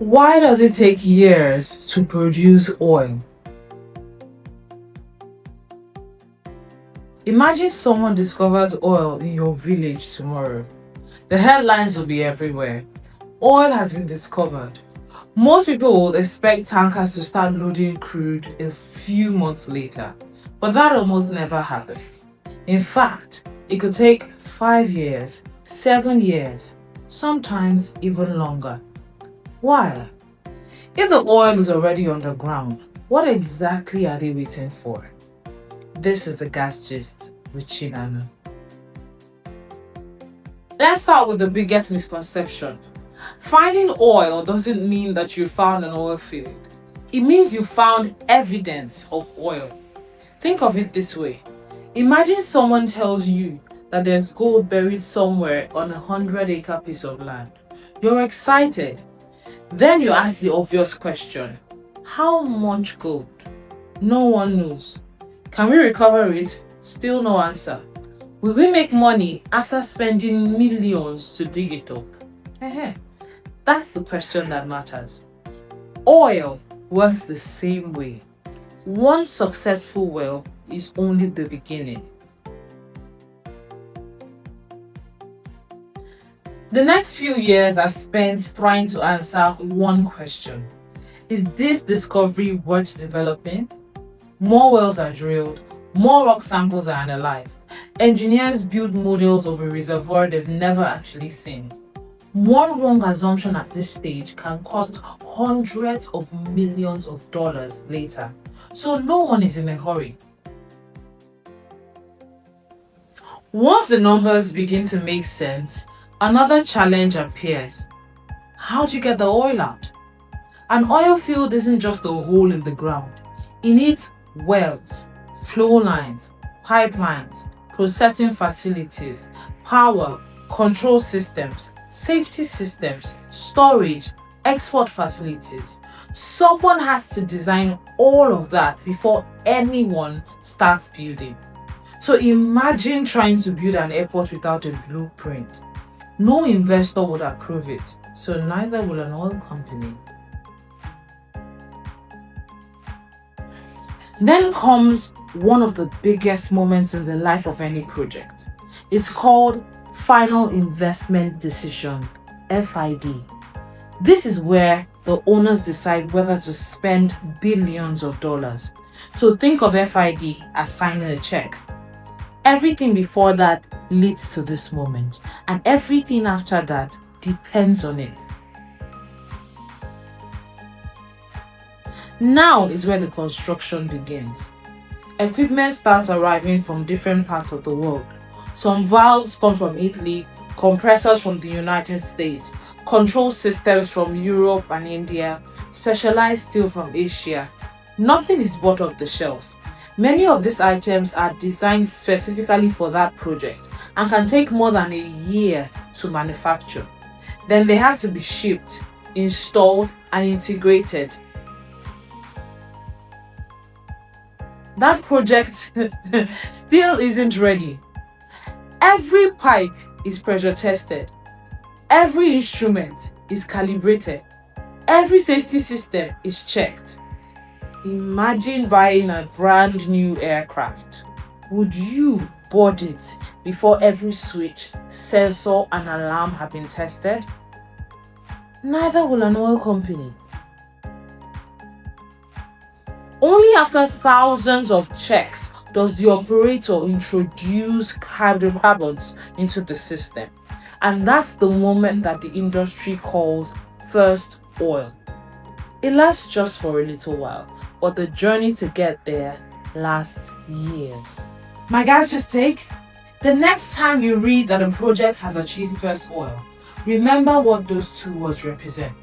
Why does it take years to produce oil? Imagine someone discovers oil in your village tomorrow. The headlines will be everywhere. Oil has been discovered. Most people would expect tankers to start loading crude a few months later, but that almost never happens. In fact, it could take 5 years, 7 years, sometimes even longer. Why? If the oil is already underground, what exactly are they waiting for? This is the Gas Gist with Chinanu. Let's start with the biggest misconception. Finding oil doesn't mean that you found an oil field. It means you found evidence of oil. Think of it this way. Imagine someone tells you that there's gold buried somewhere on a 100-acre piece of land. You're excited. Then you ask the obvious question. How much gold? No one knows. Can we recover it? Still no answer. Will we make money after spending millions to dig it up? That's the question that matters. Oil works the same way. One successful well is only the beginning. The next few years are spent trying to answer one question. Is this discovery worth developing? More wells are drilled, more rock samples are analyzed. Engineers build models of a reservoir they've never actually seen. One wrong assumption at this stage can cost hundreds of millions of dollars later. So no one is in a hurry. Once the numbers begin to make sense, another challenge appears. How do you get the oil out? An oil field isn't just a hole in the ground. It needs wells, flow lines, pipelines, processing facilities, power, control systems, safety systems, storage, export facilities. Someone has to design all of that before anyone starts building. So imagine trying to build an airport without a blueprint. No investor would approve it, so neither will an oil company. Then comes one of the biggest moments in the life of any project. It's called Final Investment Decision, FID. This is where the owners decide whether to spend billions of dollars. So think of FID as signing a check. Everything before that leads to this moment, and everything after that depends on it. Now is where the construction begins. Equipment starts arriving from different parts of the world. Some valves come from Italy, compressors from the United States, control systems from Europe and India, specialized steel from Asia. Nothing is bought off the shelf. Many of these items are designed specifically for that project and can take more than a year to manufacture. Then they have to be shipped, installed, and integrated. That project still isn't ready. Every pipe is pressure tested. Every instrument is calibrated. Every safety system is checked. Imagine buying a brand new aircraft. Would you board it before every switch, sensor, and alarm have been tested? Neither will an oil company. Only after thousands of checks does the operator introduce hydrocarbons into the system. And that's the moment that the industry calls first oil. It lasts just for a little while, but the journey to get there lasts years. My guys, just take. The next time you read that a project has achieved first oil, remember what those two words represent.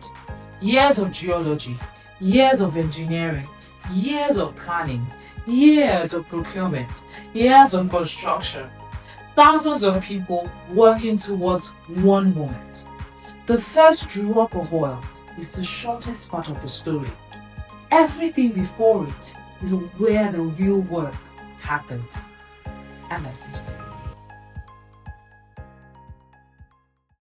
Years of geology, years of engineering, years of planning, years of procurement, years of construction, thousands of people working towards one moment. The first drop of oil is the shortest part of the story. Everything before it is where the real work happens. And that's it.